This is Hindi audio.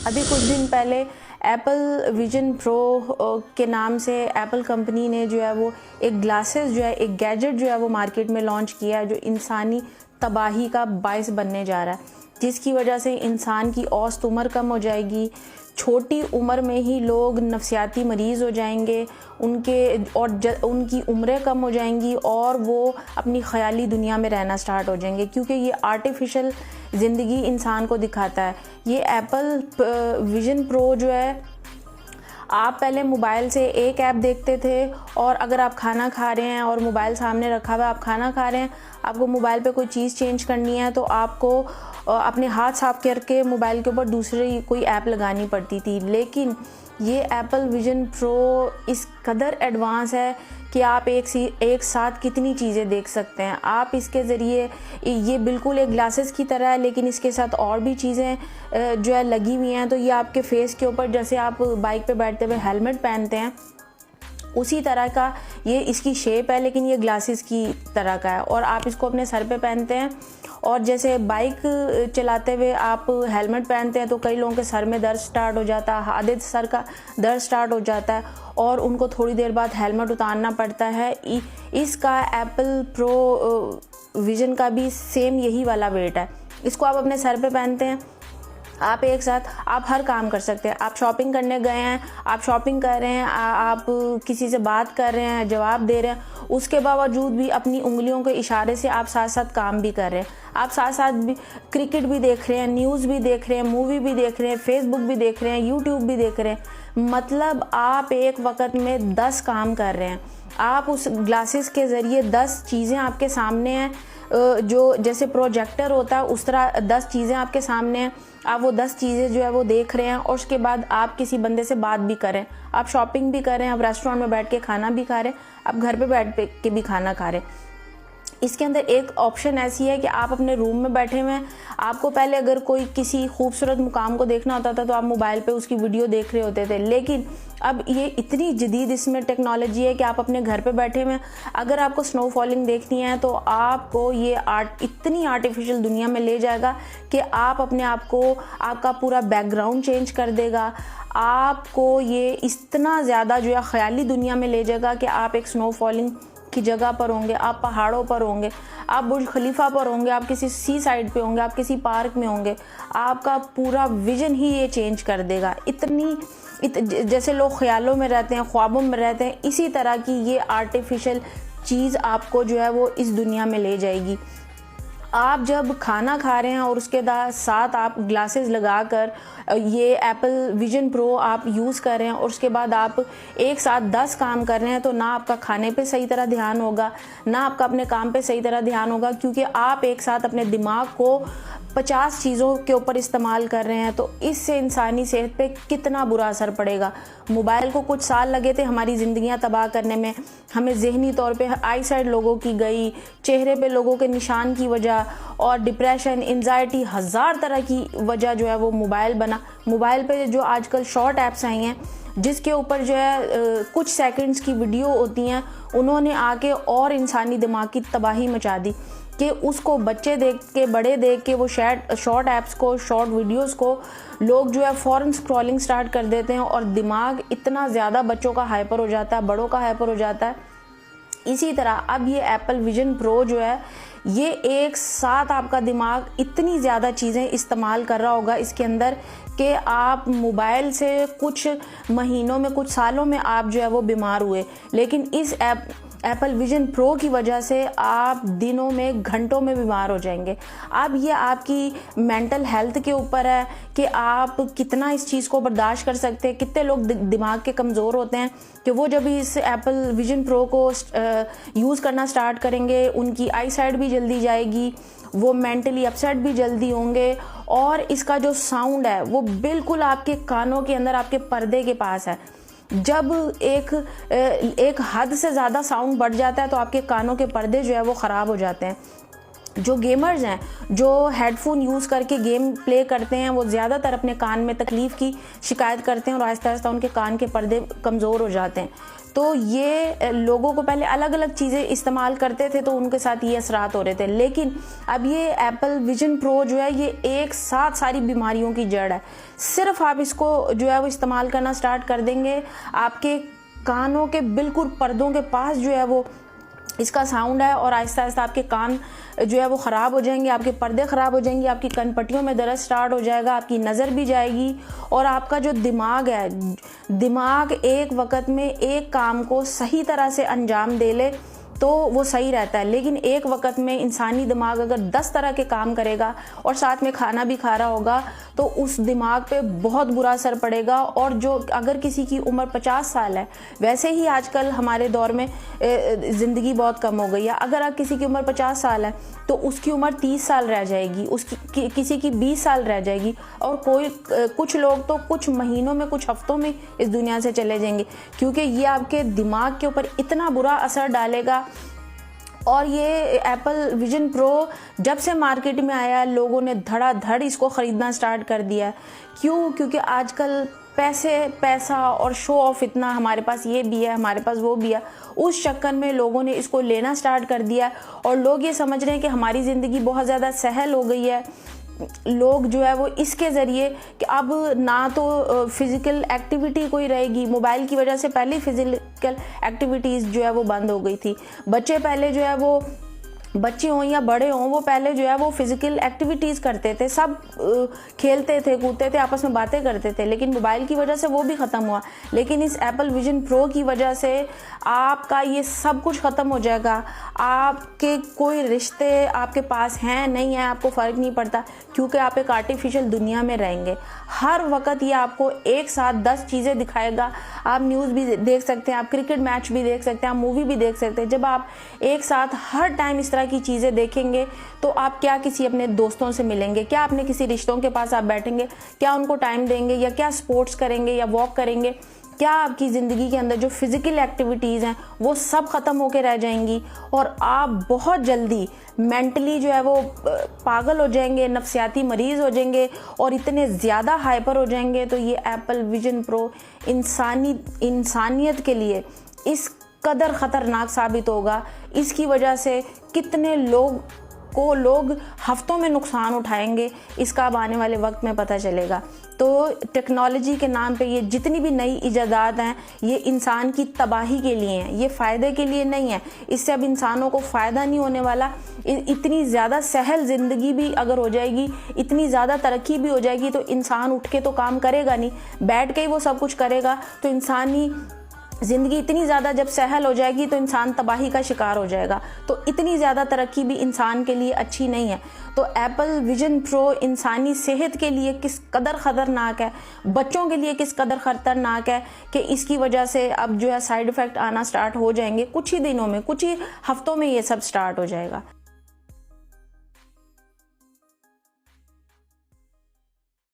अभी कुछ दिन पहले एप्पल विजन प्रो के नाम से एप्पल कंपनी ने जो है वो एक ग्लासेस जो है, एक गैजेट जो है वो मार्केट में लॉन्च किया है, जो इंसानी तबाही का बायस बनने जा रहा है, जिसकी वजह से इंसान की औसत उम्र कम हो जाएगी। छोटी उम्र में ही लोग नफसियाती मरीज़ हो जाएंगे, उनकी उम्रें कम हो जाएंगी और वो अपनी ख़याली दुनिया में रहना स्टार्ट हो जाएंगे, क्योंकि ये आर्टिफिशियल ज़िंदगी इंसान को दिखाता है। ये एप्पल विजन प्रो जो है, आप पहले मोबाइल से एक ऐप देखते थे और अगर आप खाना खा रहे हैं और मोबाइल सामने रखा हुआ, आप खाना खा रहे हैं, आपको मोबाइल पे कोई चीज़ चेंज करनी है तो आपको अपने हाथ साफ करके मोबाइल के ऊपर दूसरी कोई ऐप लगानी पड़ती थी। लेकिन ये एप्पल विजन प्रो इस कदर एडवांस है कि आप एक साथ कितनी चीज़ें देख सकते हैं। आप इसके ज़रिए, ये बिल्कुल एक ग्लासेस की तरह है, लेकिन इसके साथ और भी चीज़ें जो है लगी हुई हैं। तो ये आपके फेस के ऊपर, जैसे आप बाइक पे बैठते हुए हेलमेट पहनते हैं, उसी तरह का ये इसकी शेप है, लेकिन ये ग्लासेस की तरह का है और आप इसको अपने सर पे पहनते हैं। और जैसे बाइक चलाते हुए आप हेलमेट पहनते हैं तो कई लोगों के सर में दर्द स्टार्ट हो जाता है, आधे सर का दर्द स्टार्ट हो जाता है और उनको थोड़ी देर बाद हेलमेट उतारना पड़ता है। इसका एप्पल प्रो विजन का भी सेम यही वाला वेट है। इसको आप अपने सर पे पहनते हैं, आप एक साथ आप हर काम कर सकते हैं। आप शॉपिंग करने गए हैं, आप शॉपिंग कर रहे हैं, आप किसी से बात कर रहे हैं, जवाब दे रहे हैं, उसके बावजूद भी अपनी उंगलियों के इशारे से आप साथ साथ काम भी कर रहे हैं। आप साथ साथ भी क्रिकेट भी देख रहे हैं, न्यूज़ भी देख रहे हैं, मूवी भी देख रहे हैं, फेसबुक भी देख रहे हैं, यूट्यूब भी देख रहे हैं। मतलब आप एक वक्त में 10 काम कर रहे हैं। आप उस ग्लासेस के ज़रिए 10 चीज़ें आपके सामने हैं, जो जैसे प्रोजेक्टर होता है उस तरह 10 चीज़ें आपके सामने हैं। आप वो 10 चीज़ें जो है वो देख रहे हैं और उसके बाद आप किसी बंदे से बात भी करें, आप शॉपिंग भी कर रहे हैं, आप रेस्टोरेंट में बैठ के खाना भी खा रहे हैं, आप घर पे बैठ के भी खाना खा रहे हैं। इसके अंदर एक ऑप्शन ऐसी है कि आप अपने रूम में बैठे हुए हैं, आपको पहले अगर कोई किसी खूबसूरत मुकाम को देखना होता था तो आप मोबाइल पे उसकी वीडियो देख रहे होते थे, लेकिन अब ये इतनी जदीद इसमें टेक्नोलॉजी है कि आप अपने घर पे बैठे हुए हैं, अगर आपको स्नो फॉलिंग देखनी है तो आपको ये इतनी आर्टिफिशियल दुनिया में ले जाएगा कि आप अपने आप को, आपका पूरा बैकग्राउंड चेंज कर देगा। आपको ये इतना ज़्यादा जो है ख़याली दुनिया में ले जाएगा कि आप एक स्नो फॉलिंग की जगह पर होंगे, आप पहाड़ों पर होंगे, आप बुर्ज खलीफा पर होंगे, आप किसी सी साइड पे होंगे, आप किसी पार्क में होंगे। आपका पूरा विजन ही ये चेंज कर देगा। जैसे लोग ख्यालों में रहते हैं, ख्वाबों में रहते हैं, इसी तरह की ये आर्टिफिशियल चीज़ आपको जो है वो इस दुनिया में ले जाएगी। आप जब खाना खा रहे हैं और उसके साथ आप ग्लासेस लगाकर ये एप्पल विजन प्रो आप यूज़ कर रहे हैं और उसके बाद आप एक साथ 10 काम कर रहे हैं, तो ना आपका खाने पे सही तरह ध्यान होगा, ना आपका अपने काम पे सही तरह ध्यान होगा, क्योंकि आप एक साथ अपने दिमाग को 50 चीज़ों के ऊपर इस्तेमाल कर रहे हैं। तो इससे इंसानी सेहत पे कितना बुरा असर पड़ेगा। मोबाइल को कुछ साल लगे थे हमारी ज़िंदगियां तबाह करने में, हमें ज़हनी तौर पे आई साइड लोगों की गई, चेहरे पे लोगों के निशान की वजह और डिप्रेशन, एंजाइटी, हज़ार तरह की वजह जो है वो मोबाइल बना। मोबाइल पे जो आजकल शॉर्ट ऐप्स आई हैं जिसके ऊपर जो है कुछ सेकंड्स की वीडियो होती हैं, उन्होंने आके और इंसानी दिमाग की तबाही मचा दी कि उसको बच्चे देख के, बड़े देख के वो शॉर्ट ऐप्स को, शॉर्ट वीडियोस को लोग जो है फ़ौरन स्क्रॉलिंग स्टार्ट कर देते हैं और दिमाग इतना ज़्यादा बच्चों का हाइपर हो जाता है, बड़ों का हाइपर हो जाता है। इसी तरह अब ये एप्पल विजन प्रो जो है, ये एक साथ आपका दिमाग इतनी ज़्यादा चीज़ें इस्तेमाल कर रहा होगा इसके अंदर कि आप मोबाइल से कुछ महीनों में, कुछ सालों में आप जो है वो बीमार हुए, लेकिन इस एप्पल विजन प्रो की वजह से आप दिनों में, घंटों में बीमार हो जाएंगे। अब ये आपकी मेंटल हेल्थ के ऊपर है कि आप कितना इस चीज़ को बर्दाश्त कर सकते हैं। कितने लोग दिमाग के कमज़ोर होते हैं कि वो जब इस एप्पल विजन प्रो को यूज़ करना स्टार्ट करेंगे, उनकी आई साइट भी जल्दी जाएगी, वो मेंटली अपसेट भी जल्दी होंगे और इसका जो साउंड है वो बिल्कुल आपके कानों के अंदर, आपके पर्दे के पास है। जब एक हद से ज़्यादा साउंड बढ़ जाता है तो आपके कानों के पर्दे जो है वो ख़राब हो जाते हैं। जो गेमर्स हैं, जो हेडफोन यूज़ करके गेम प्ले करते हैं, वो ज़्यादातर अपने कान में तकलीफ़ की शिकायत करते हैं और आहिस्ता आहिस्ता उनके कान के पर्दे कमज़ोर हो जाते हैं। तो ये लोगों को पहले अलग अलग चीज़ें इस्तेमाल करते थे तो उनके साथ ये असरात हो रहे थे, लेकिन अब ये एप्पल विजन प्रो जो है ये एक साथ सारी बीमारियों की जड़ है। सिर्फ आप इसको जो है वो इस्तेमाल करना स्टार्ट कर देंगे, आपके कानों के बिल्कुल पर्दों के पास जो है वो इसका साउंड है और आहिस्ता आहिस्ता आपके कान जो है वो ख़राब हो जाएंगे, आपके पर्दे ख़राब हो जाएंगे, आपकी कनपट्टियों में दर्द स्टार्ट हो जाएगा, आपकी नज़र भी जाएगी और आपका जो दिमाग है, दिमाग एक वक्त में एक काम को सही तरह से अंजाम दे ले तो वो सही रहता है, लेकिन एक वक्त में इंसानी दिमाग अगर 10 तरह के काम करेगा और साथ में खाना भी खा रहा होगा तो उस दिमाग पे बहुत बुरा असर पड़ेगा। और जो अगर किसी की उम्र 50 साल है, वैसे ही आजकल हमारे दौर में ज़िंदगी बहुत कम हो गई है, अगर आप किसी की उम्र 50 साल है तो उसकी उम्र 30 साल रह जाएगी, उसकी किसी की 20 साल रह जाएगी और कुछ लोग तो कुछ महीनों में, कुछ हफ्तों में इस दुनिया से चले जाएंगे, क्योंकि ये आपके दिमाग के ऊपर इतना बुरा असर डालेगा। और ये एप्पल विजन प्रो जब से मार्केट में आया, लोगों ने धड़ाधड़ इसको ख़रीदना स्टार्ट कर दिया है। क्यों? क्योंकि आजकल पैसा और शो ऑफ इतना, हमारे पास ये भी है, हमारे पास वो भी है, उस चक्कर में लोगों ने इसको लेना स्टार्ट कर दिया और लोग ये समझ रहे हैं कि हमारी ज़िंदगी बहुत ज़्यादा सहल हो गई है। लोग जो है वो इसके ज़रिए कि अब ना तो फिज़िकल एक्टिविटी कोई रहेगी, मोबाइल की वजह से पहले फिज़िकल एक्टिविटीज़ जो है वो बंद हो गई थी। बच्चे पहले जो है वो, बच्चे हों या बड़े हों, वो पहले जो है वो फिज़िकल एक्टिविटीज़ करते थे, सब खेलते थे, कूदते थे, आपस में बातें करते थे, लेकिन मोबाइल की वजह से वो भी ख़त्म हुआ। लेकिन इस एप्पल विजन प्रो की वजह से आपका ये सब कुछ ख़त्म हो जाएगा। आपके कोई रिश्ते आपके पास हैं नहीं है, आपको फ़र्क नहीं पड़ता, क्योंकि आप एक आर्टिफिशियल दुनिया में रहेंगे। हर वक्त ये आपको एक साथ 10 चीज़ें दिखाएगा। आप न्यूज़ भी देख सकते हैं, आप क्रिकेट मैच भी देख सकते हैं, आप मूवी भी देख सकते हैं। जब आप एक साथ हर टाइम इस तरह की चीज़ें देखेंगे तो आप क्या किसी अपने दोस्तों से मिलेंगे, क्या अपने किसी रिश्तों के पास आप बैठेंगे, क्या उनको टाइम देंगे, या क्या स्पोर्ट्स करेंगे या वॉक करेंगे? क्या आपकी ज़िंदगी के अंदर जो फिज़िकल एक्टिविटीज़ हैं वो सब ख़त्म होकर रह जाएंगी और आप बहुत जल्दी मेंटली जो है वो पागल हो जाएंगे, नफ्सियाती मरीज़ हो जाएंगे और इतने ज़्यादा हाइपर हो जाएंगे। तो ये एप्पल विजन प्रो इंसानियत के लिए इस कदर ख़तरनाक साबित होगा। इसकी वजह से कितने लोग हफ्तों में नुकसान उठाएंगे, इसका अब आने वाले वक्त में पता चलेगा। तो टेक्नोलॉजी के नाम पे ये जितनी भी नई इजादात हैं, ये इंसान की तबाही के लिए हैं, ये फ़ायदे के लिए नहीं है। इससे अब इंसानों को फ़ायदा नहीं होने वाला। इतनी ज़्यादा सहल ज़िंदगी भी अगर हो जाएगी, इतनी ज़्यादा तरक्की भी हो जाएगी, तो इंसान उठ के तो काम करेगा नहीं, बैठ के ही वो सब कुछ करेगा। तो इंसानी ज़िंदगी इतनी ज़्यादा जब सहल हो जाएगी तो इंसान तबाही का शिकार हो जाएगा। तो इतनी ज़्यादा तरक्की भी इंसान के लिए अच्छी नहीं है। तो एप्पल विजन प्रो इंसानी सेहत के लिए किस कदर ख़तरनाक है, बच्चों के लिए किस कदर ख़तरनाक है कि इसकी वजह से अब जो है साइड इफ़ेक्ट आना स्टार्ट हो जाएंगे कुछ ही दिनों में, कुछ ही हफ्तों में ये सब स्टार्ट हो जाएगा।